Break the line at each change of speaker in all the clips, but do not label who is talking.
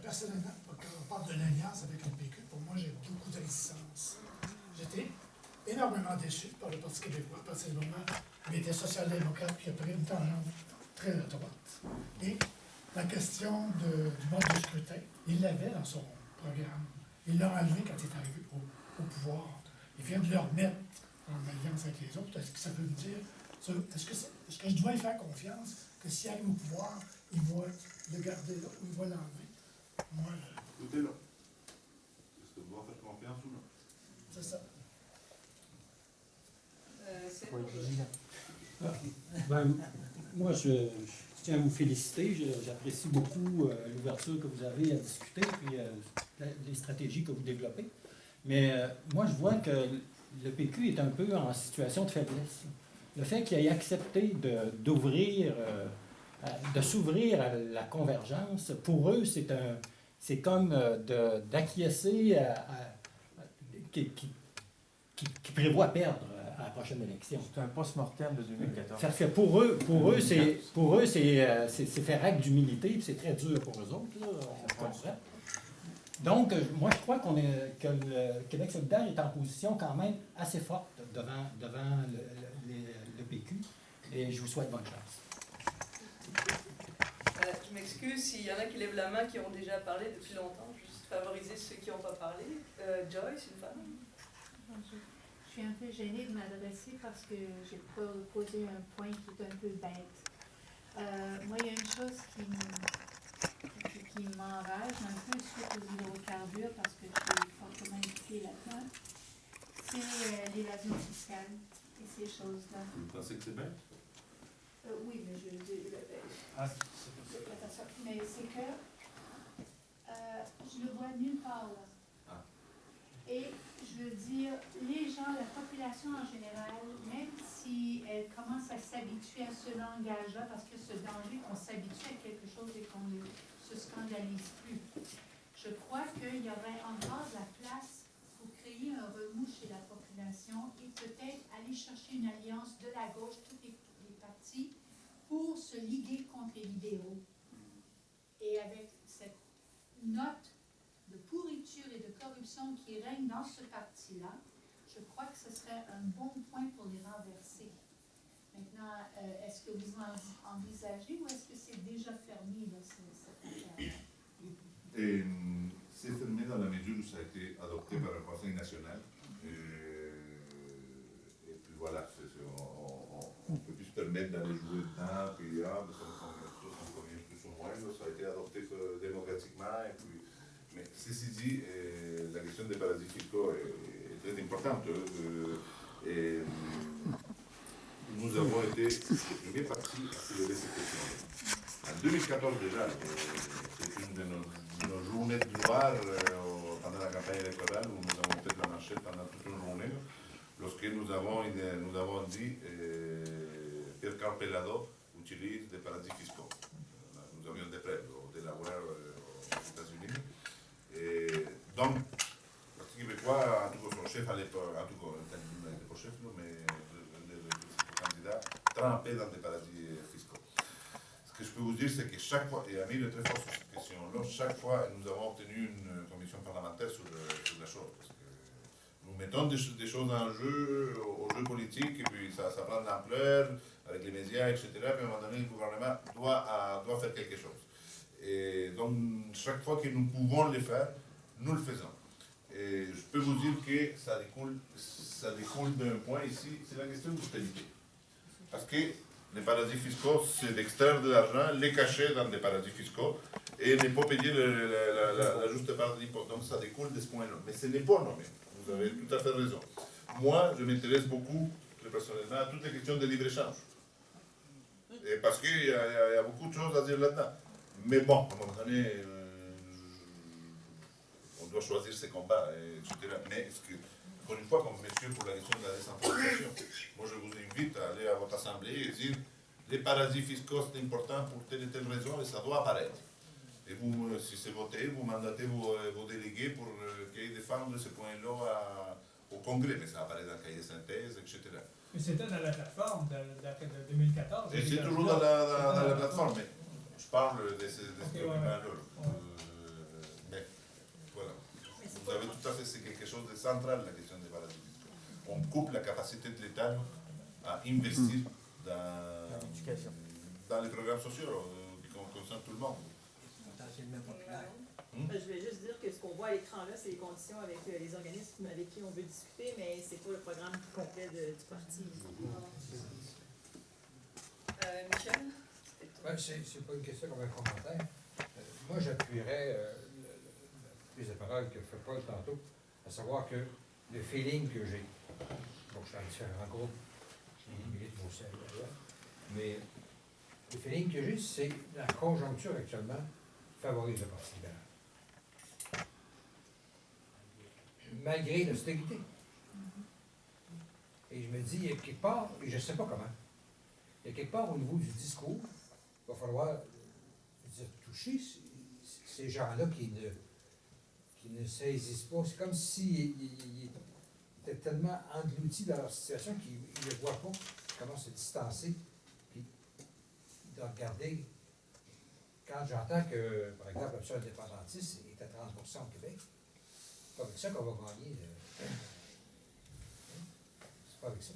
personnellement, quand on parle de l'alliance avec le PQ, pour moi, j'ai beaucoup de résistance. J'étais énormément déçu par le Parti québécois à partir du moment où il était social-démocrate puis il a pris une tangente très à droite. Et la question du mode de scrutin, il l'avait dans son programme. Il l'a enlevé quand il est arrivé au pouvoir. Il vient de le remettre en alliance avec les autres. Est-ce que ça veut me dire, est-ce que je dois lui faire confiance que s'il arrive au pouvoir, il va le garder là ou il va l'enlever? Moi,
tout est là. Est-ce que vous dois faire confiance ou non?
c'est ça.
Ben, moi, je tiens à vous féliciter. J'apprécie beaucoup l'ouverture que vous avez à discuter et les stratégies que vous développez. Mais moi, je vois que le PQ est un peu en situation de faiblesse. Le fait qu'il ait accepté d'ouvrir, de s'ouvrir à la convergence, pour eux, c'est comme d'acquiescer qui prévoit perdre à la prochaine élection.
C'est un post-mortem de 2014.
Parce que pour eux, c'est faire acte d'humilité, puis c'est très dur pour eux autres, là, on comprend. Donc, moi, je crois que le Québec solidaire est en position quand même assez forte devant le PQ, et je vous souhaite bonne chance.
Je m'excuse s'il y en a qui lèvent la main, qui ont déjà parlé depuis longtemps, juste favoriser ceux qui n'ont pas parlé. Joyce, une femme.
Je suis un peu gênée de m'adresser parce que j'ai posé un point qui est un peu bête. Moi, il y a une chose qui m'enrage un peu suite aux hydrocarbures parce que je suis fortement impliquée là-dedans. C'est l'évasion fiscale et ces choses-là.
Vous pensez que c'est bête?
Oui, mais je veux dire, mais c'est que je le vois nulle part là. Et je veux dire, les gens, la population en général, même si elle commence à s'habituer à ce langage-là, parce que ce danger, qu'on s'habitue à quelque chose et qu'on ne se scandalise plus, je crois qu'il y aurait encore de la place pour créer un remous chez la population et peut-être aller chercher une alliance de la gauche, tous les partis, pour se liguer contre les libéraux. Et avec cette note de pourriture et de corruption qui règne dans ce parti-là, je crois que ce serait un bon point pour les renverser. Maintenant, est-ce que vous envisagez ou est-ce que c'est déjà fermé, là, cette affaire-là?
C'est fermé dans la mesure où ça a été adopté par le Conseil national. Et puis voilà, on peut plus se permettre d'aller jouer dedans, puis on convient plus ou moins, ça a été adopté démocratiquement. Et puis, mais ceci dit, la question des paradis fiscaux est très importante. Nous avons été les premiers partis à soulever cette question. En 2014 déjà, c'est une de nos journées de gloire pendant la campagne électorale où nous avons fait la manchette pendant toute une journée, lorsque nous avons dit Pierre Carpellado utilise des paradis fiscaux. Nous avions des preuves au Delaware aux États-Unis. Et donc, le Parti québécois, en tout cas son chef à l'époque, en tout cas, il n'était pas chef, mais le candidat, trempé dans des paradis fiscaux. Ce que je peux vous dire, c'est que chaque fois, et Amir est très fort sur cette question-là, chaque fois, nous avons obtenu une commission parlementaire sur la chose. Parce que nous mettons des choses en jeu, au jeu politique, et puis ça prend de l'ampleur, avec les médias, etc. Puis à un moment donné, le gouvernement doit faire quelque chose. Et donc, chaque fois que nous pouvons le faire, nous le faisons. Et je peux vous dire que ça découle d'un point ici, c'est la question de l'austérité. Parce que les paradis fiscaux, c'est d'extraire de l'argent, les cacher dans des paradis fiscaux et ne pas payer la juste part d'impôt. Donc ça découle de ce point-là. Mais ce n'est pas nommé. Vous avez tout à fait raison. Moi, je m'intéresse beaucoup, très personnellement, à toutes les questions de libre-échange. Et parce qu'il y a beaucoup de choses à dire là-dedans. Mais bon, à un moment donné, on doit choisir ses combats, etc. Mais encore une fois, comme monsieur pour la question de la décentralisation, moi je vous invite à aller à votre assemblée et dire les paradis fiscaux c'est important pour telle et telle raison et ça doit apparaître. Et vous, si c'est voté, vous mandatez vos délégués pour qu'ils défendent ce point-là au Congrès, mais ça apparaît dans le cahier de synthèse, etc.
Mais c'était dans la plateforme de 2014.
Et c'est toujours dans la plateforme, mais je parle de ces documents-là. vous avez tout à fait, c'est quelque chose de central, la question des paradis fiscaux. On coupe la capacité de l'État à investir dans les programmes sociaux qui concernent tout le monde.
Je vais juste dire que ce qu'on voit à l'écran là, c'est les conditions avec les organismes avec qui on veut discuter, mais c'est pas le programme complet du parti.
Michel?
C'est pas une question comme un commentaire. Moi, j'appuierais les paroles que fait Paul tantôt, à savoir que le feeling que j'ai, bon, je suis dans différents groupes qui militent aussi ailleurs, mais le feeling que j'ai, c'est la conjoncture actuellement favorise le Parti libéral. Malgré l'austérité. Et je me dis, il y a quelque part, et je ne sais pas comment, il y a quelque part au niveau du discours, il va falloir toucher ces gens-là qui ne saisissent pas. C'est comme s'ils étaient tellement engloutis dans leur situation qu'ils ne voient pas comment se distancer, puis de regarder. Quand j'entends que, par exemple, l'option indépendantiste est à 30% au Québec, c'est pas avec ça qu'on va gagner. C'est pas avec ça.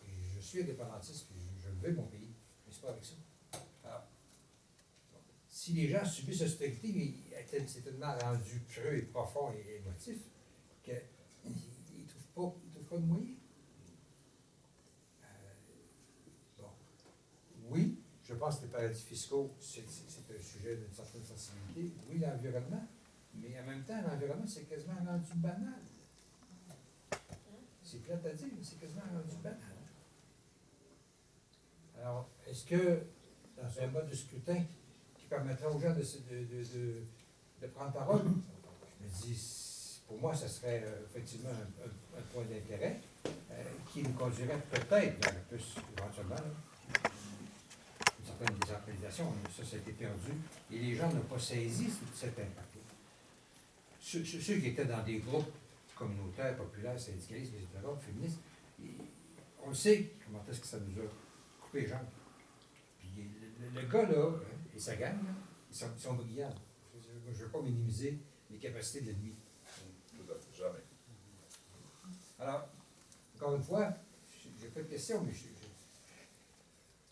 Et je suis indépendantiste, puis je veux mon pays, mais c'est pas avec ça. Alors, si les gens subissent l'austérité, c'est tellement rendu creux et profond et émotif qu'ils ne trouvent pas de moyens. Bon. Oui, je pense que les paradis fiscaux, c'est un sujet d'une certaine sensibilité. Oui, l'environnement, mais en même temps, l'environnement, c'est quasiment rendu banal. C'est plate à dire, mais c'est quasiment rendu banal. Alors, est-ce que, dans un mode de scrutin qui permettrait aux gens de prendre parole, je me dis, pour moi, ce serait effectivement un point d'intérêt qui nous conduirait peut-être vers le plus, éventuellement, une certaine désorganisation. Ça a été perdu. Et les gens n'ont pas saisi cet impact-là. Ceux qui étaient dans des groupes communautaires, populaires, syndicalistes, etc., féministes, on le sait comment est-ce que ça nous a coupé les jambes. Puis le gars, là, et sa gang, là, ils sont brillants. Je ne veux pas minimiser les capacités de l'ennemi.
Tout à fait, jamais.
Alors, encore une fois, j'ai pas de questions, mais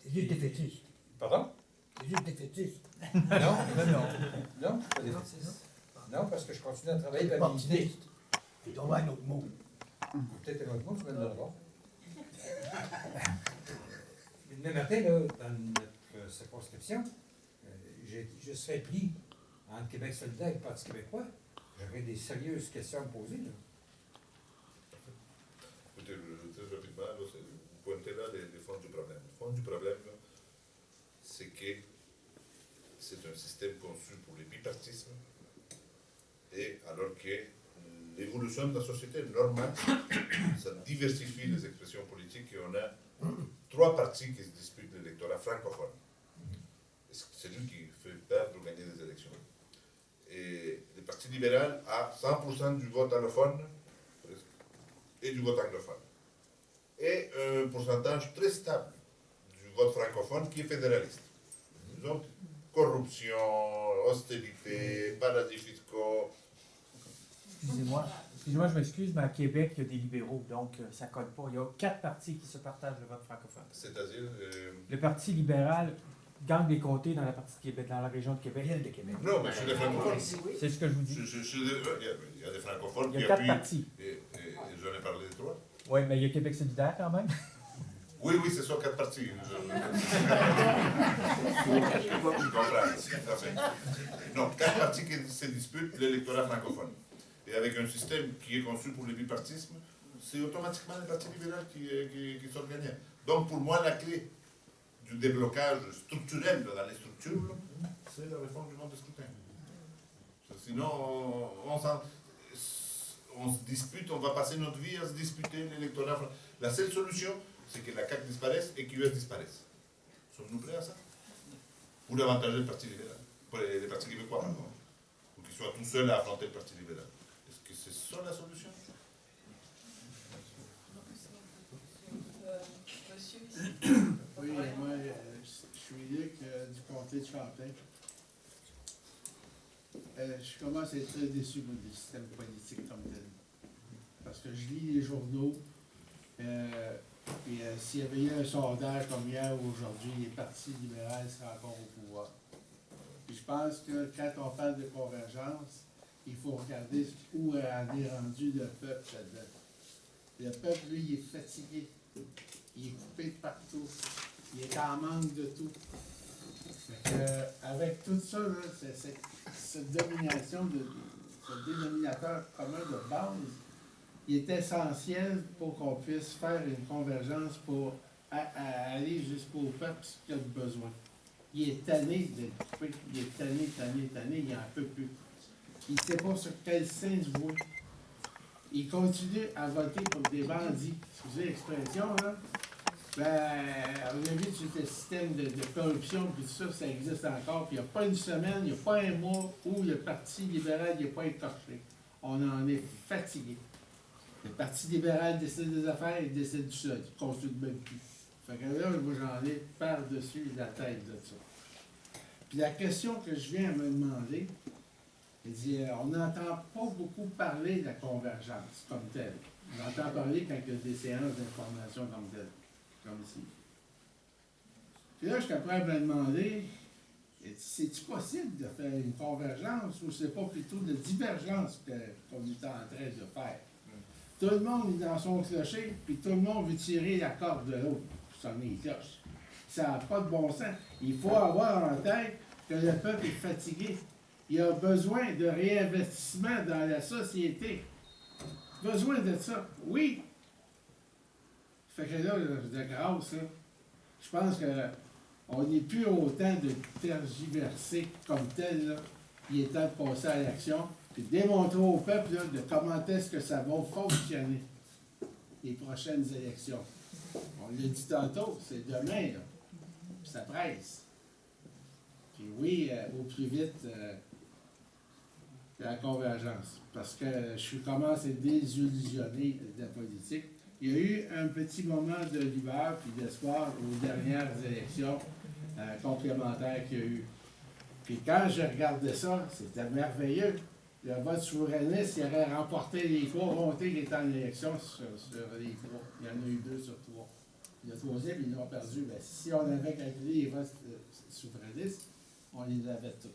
T'es juste défaitiste.
Pardon?
T'es juste défaitiste.
Non, pas défaitiste. Non, parce que je continue à travailler
T'es
pour la militer.
optimiste. Tu dois avoir un autre mot.
Peut-être un autre mot, tu vas me le voir. Demain matin, là, dans notre circonscription, je serais pris entre Québec solidaire et le Parti québécois. J'aurais des sérieuses questions à me poser. Là.
Écoutez, très rapidement, là, vous pointez là les fonds du problème. Le fond du problème, c'est que c'est un système conçu pour les bipartismes, et alors que l'évolution de la société normale, ça diversifie les expressions politiques, et on a 3 partis qui se disputent l'électorat francophone. C'est lui qui fait perdre ou gagner des élections. Et le Parti libéral a 100% du vote allophone et du vote anglophone. Et un pourcentage très stable du vote francophone qui est fédéraliste. Donc, corruption, austérité, paradis fiscaux.
Excusez-moi, je m'excuse, mais à Québec, il y a des libéraux, donc ça ne colle pas. Il y a 4 partis qui se partagent le vote francophone.
C'est-à-dire...
Le Parti libéral gagne des comtés dans la partie de Québec, dans la région de Québec.
Ville de Québec.
Non, mais chez les francophones.
C'est ce que je vous dis.
Il y a des francophones
Il y
qui
a 4
appuient...
partis.
Et j'en ai parlé de 3.
Oui, mais il y a Québec solidaire quand même.
Oui, c'est sur 4 partis. Je comprends, tout à fait. Non, 4 partis qui se disputent l'électorat francophone. Et avec un système qui est conçu pour le bipartisme, c'est automatiquement le Parti libéral qui sort gagnant. Donc pour moi, la clé du déblocage structurel dans les structures, c'est la réforme du mode de scrutin. Sinon, on se dispute, on va passer notre vie à se disputer l'électorat. La seule solution, c'est que la CAQ disparaisse et qu'US disparaisse. Sommes-nous prêts à ça? Pour avantager le Parti libéral, pour les partis québécois, pardon. Ou qu'ils soient tout seuls à affronter le Parti libéral. Est-ce que c'est ça la solution?
Monsieur?
Oui, moi, je suis Luc du comté de Champlain. Je voudrais juste dire que, du côté de l'Ontario, il y a une espèce de, comment je pourrais dire, de culture politique qui est en train de Je commence à être très déçu moi, du système politique comme tel. Parce que je lis les journaux, s'il y avait eu un sondage comme hier ou aujourd'hui, les partis libéraux seraient encore au pouvoir. Puis je pense que quand on parle de convergence, il faut regarder où est rendu le peuple là-dedans. Le peuple, lui, il est fatigué. Il est coupé de partout. Il est en manque de tout. Fait que, avec tout ça, là, cette domination, ce dénominateur commun de base, il est essentiel pour qu'on puisse faire une convergence pour aller jusqu'au peuple qui a besoin. Il est tanné d'être coupé, il est tanné, il n'en peut plus. Il ne sait pas sur quel sein se vouer. Il continue à voter pour des bandits. Excusez l'expression, là. Ben, on a vu tout le système de corruption, puis tout ça, ça existe encore. Puis il n'y a pas une semaine, il n'y a pas un mois où le Parti libéral n'est pas écorché. On en est fatigué. Le Parti libéral décide des affaires, il décide du seul. Il ne consulte même plus. Fait que là, moi, j'en ai par-dessus la tête de ça. Puis la question que je viens à me demander, il dit, on n'entend pas beaucoup parler de la convergence comme telle. On entend parler quand il y a des séances d'information comme telle, comme ici. Puis là, je suis prêt à me demander, c'est-tu possible de faire une convergence ou c'est pas plutôt de divergence qu'on est en train de faire? Tout le monde est dans son clocher, puis tout le monde veut tirer la corde de l'autre pour sonner les cloches. Ça n'a pas de bon sens. Il faut avoir en tête que le peuple est fatigué. Il a besoin de réinvestissement dans la société. Besoin de ça, oui. Fait que là, de grâce, là, je pense qu'on n'est plus au temps de tergiverser comme tel. Là. Il est temps de passer à l'action, puis démontrer au peuple là, de comment est-ce que ça va fonctionner, les prochaines élections. On l'a dit tantôt, c'est demain, là. Puis ça presse. Puis oui, au plus vite, la convergence. Parce que je commence à être désillusionné de la politique. Il y a eu un petit moment de lueur puis d'espoir aux dernières élections complémentaires qu'il y a eu. Puis quand je regardais ça, c'était merveilleux. Le vote souverainiste, il aurait remporté les 3 comtés qui étaient en élection sur les 3. Il y en a eu 2 sur 3. Le 3e, ils l'ont perdu. Bien, si on avait calculé les votes souverainistes, on les avait tous.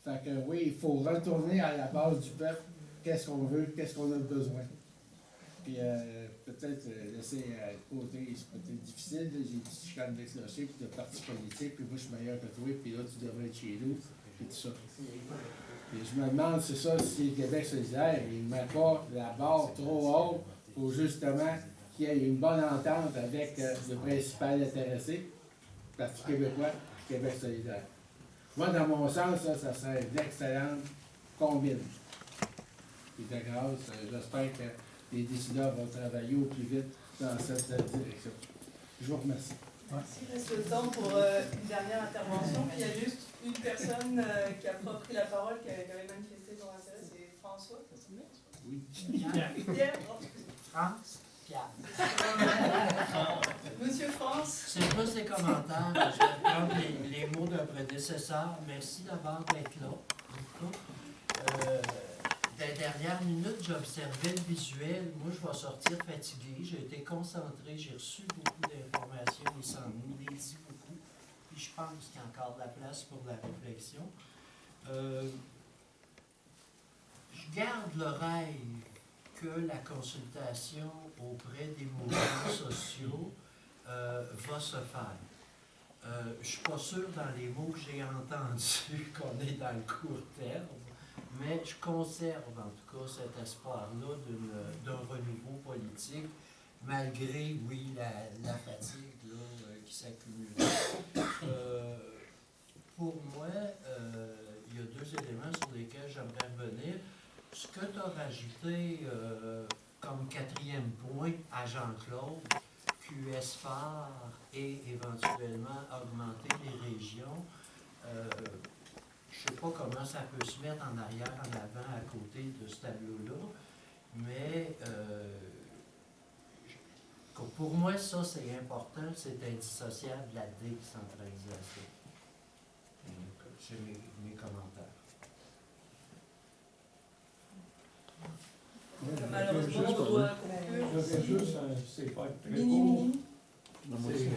Fait que oui, il faut retourner à la base du peuple. Qu'est-ce qu'on veut, qu'est-ce qu'on a besoin. Puis peut-être laisser de côté, c'est peut-être difficile, là, j'ai dit chicanes de clocher, puis de partis politiques, puis moi je suis meilleur que toi, puis là tu devrais être chez nous, puis tout ça. Puis je me demande, c'est ça, si le Québec solidaire, il ne met pas la barre trop haute pour justement qu'il y ait une bonne entente avec le principal intéressé, le Parti québécois, et Québec solidaire. Moi, dans mon sens, ça serait une excellente combine. Et de grâce, j'espère que les décideurs vont travailler au plus vite dans cette direction. Je vous remercie.
Merci. Il reste le temps pour une dernière intervention. Puis il y a juste une personne qui n'a pas pris la parole, qui avait manifesté son intérêt, c'est François.
Oui.
Pierre.
France. Pierre.
Monsieur France.
C'est plus des commentaires. Je vais prendre les mots d'un prédécesseur. Merci d'abord d'être là. Dans les dernières minutes, j'observais le visuel. Moi, je vais sortir fatigué. J'ai été concentré. J'ai reçu beaucoup d'informations. Il s'en nous les dit beaucoup. Puis je pense qu'il y a encore de la place pour la réflexion. Je garde le rêve que la consultation auprès des mouvements sociaux va se faire. Je ne suis pas sûr dans les mots que j'ai entendus qu'on est dans le court terme, mais je conserve en tout cas cet espoir-là d'un renouveau politique, malgré, oui, la fatigue là, qui s'accumule. Pour moi, il y a 2 éléments sur lesquels j'aimerais revenir. Ce que tu as rajouté comme 4e point à Jean-Claude, QS phare et éventuellement augmenter les régions, je ne sais pas comment ça peut se mettre en arrière, en avant, à côté de ce tableau-là, mais pour moi, ça c'est important, c'est indissociable de la décentralisation. C'est mes commentaires.
c'est pas très
Mini,
court.
mini.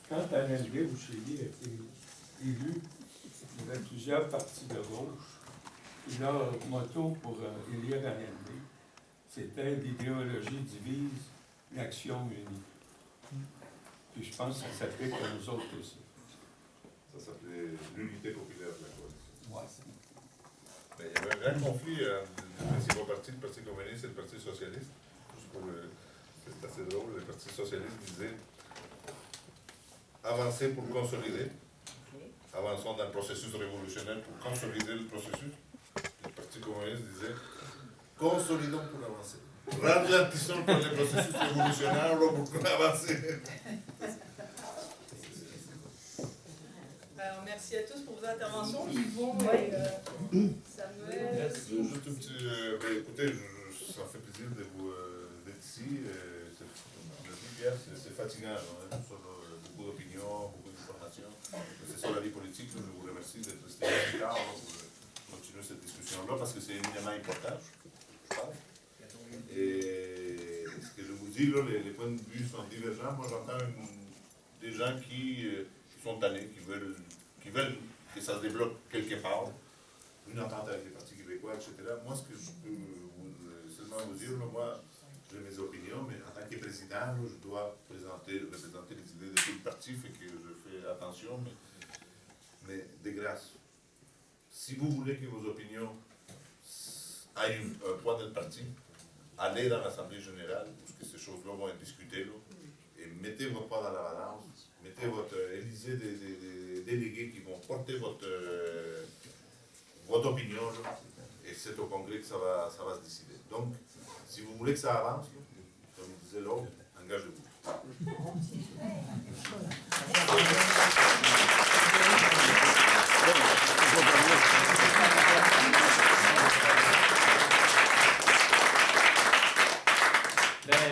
Quand Alain Boucher a été élu, il y avait plusieurs partis de gauche. Et leur motto pour élire Alain Blais, c'était « L'idéologie divise, l'action unie ». Puis je pense que ça s'applique à nous autres aussi.
Ça s'appelait l'unité populaire de la coalition.
Ouais,
Mais il y avait un grand conflit entre les principaux partis, le Parti communiste et le Parti socialiste. C'est assez drôle, le Parti socialiste disait avancer pour consolider. Avançons dans le processus révolutionnaire pour consolider le processus. Le Parti communiste disait consolidons pour avancer. Ralentissons pour le processus révolutionnaire pour avancer.
Alors, merci à tous pour vos interventions. Yvon et Samuel.
Juste un petit. Écoutez, ça me fait plaisir d'être ici. C'est fatigant, hein, sur beaucoup d'opinions, beaucoup d'informations. C'est sur la vie politique. Je vous remercie d'être resté ici tard pour continuer cette discussion-là parce que c'est éminemment important, je pense. Et ce que je vous dis, là, les points de vue sont divergents. Moi, j'entends des gens qui sont tannés, qui veulent que ça se débloque quelque part, une entente avec les partis québécois, etc. Moi, ce que je peux seulement vous dire, là, moi, j'ai mes opinions, mais en tant que président, là, je dois représenter les idées de tout le parti, fait que je fais attention, mais de grâce, si vous voulez que vos opinions aillent un poids dans le parti, allez dans l'Assemblée générale, parce que ces choses-là vont être discutées, là, et mettez votre poids dans la balance, élisez des délégués qui vont porter votre opinion, là, et c'est au Congrès que ça va se décider. Donc, si vous voulez que ça avance, là, comme disait l'autre, engagez-vous.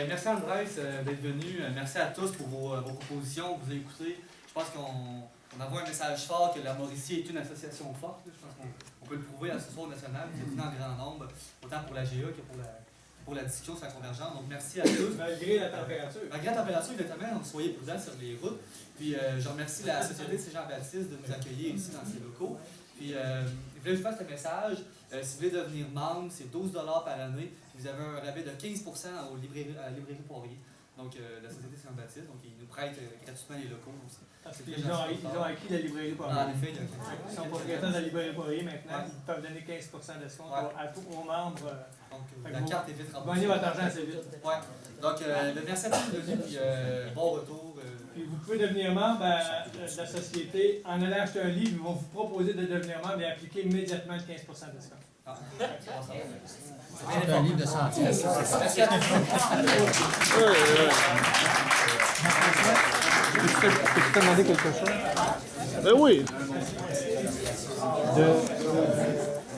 Merci Andrés d'être venu. Merci à tous pour vos propositions, vous écoutez. Je pense qu'on envoie un message fort que la Mauricie est une association forte. Je pense qu'on peut le prouver à ce soir national. Vous êtes venus en grand nombre, autant pour la GA que pour la discussion sur la convergence. Donc merci à tous.
Malgré la température.
Malgré la température, exactement. Donc soyez prudents sur les routes. Puis je remercie la Société de Saint-Jean-Baptiste de nous accueillir ici dans ses locaux. Puis je voulais juste faire ce message. Si vous voulez devenir membre, c'est 12 $ par année. Puis vous avez un rabais de 15 % à la librairie Poirier. Donc la Société Saint-Baptiste. Donc ils nous prêtent gratuitement les locaux aussi.
Ils ont acquis la librairie Poirier.
En effet,
ils sont propriétaires de la librairie Poirier maintenant. Ils peuvent donner 15 % d'escompte aux membres.
Donc la carte est vite remboursée.
Gagnez votre argent assez vite.
Ouais. Donc merci à tous de venir. Puis bon retour.
Puis vous pouvez devenir membre de la société en allant acheter un livre. Ils vont vous proposer de devenir membre et appliquer immédiatement le 15 % d'escompte.
C'est un livre de santé.
Peux-tu te demander quelque chose? Ben oui.